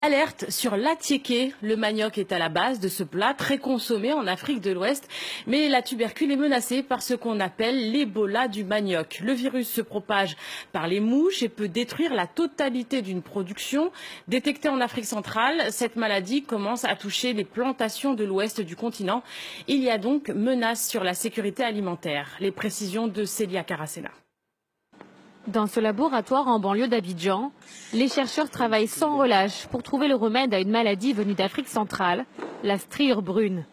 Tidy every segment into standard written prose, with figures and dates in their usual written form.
Alerte sur l'atiéké. Le manioc est à la base de ce plat très consommé en Afrique de l'Ouest. Mais la tubercule est menacée par ce qu'on appelle l'Ebola du manioc. Le virus se propage par les mouches et peut détruire la totalité d'une production. Détectée en Afrique centrale, cette maladie commence à toucher les plantations de l'ouest du continent. Il y a donc menace sur la sécurité alimentaire. Les précisions de Célia Caracena. Dans ce laboratoire en banlieue d'Abidjan, les chercheurs travaillent sans relâche pour trouver le remède à une maladie venue d'Afrique centrale, la striure brune.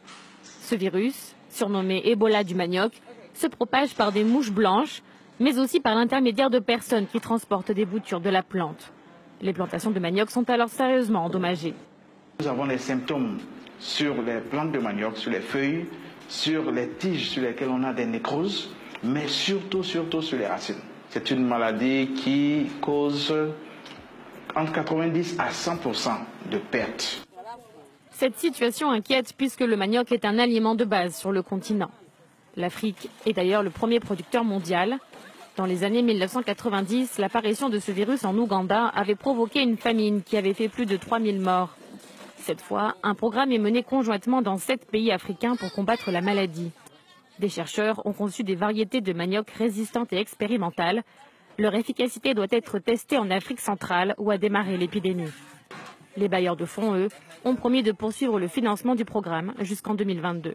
Ce virus, surnommé Ebola du manioc, se propage par des mouches blanches, mais aussi par l'intermédiaire de personnes qui transportent des boutures de la plante. Les plantations de manioc sont alors sérieusement endommagées. Nous avons des symptômes sur les plantes de manioc, sur les feuilles, sur les tiges sur lesquelles on a des nécroses, mais surtout sur les racines. C'est une maladie qui cause entre 90 à 100% de pertes. Cette situation inquiète puisque le manioc est un aliment de base sur le continent. L'Afrique est d'ailleurs le premier producteur mondial. Dans les années 1990, l'apparition de ce virus en Ouganda avait provoqué une famine qui avait fait plus de 3000 morts. Cette fois, un programme est mené conjointement dans 7 pays africains pour combattre la maladie. Des chercheurs ont conçu des variétés de manioc résistantes et expérimentales. Leur efficacité doit être testée en Afrique centrale où a démarré l'épidémie. Les bailleurs de fonds, eux, ont promis de poursuivre le financement du programme jusqu'en 2022.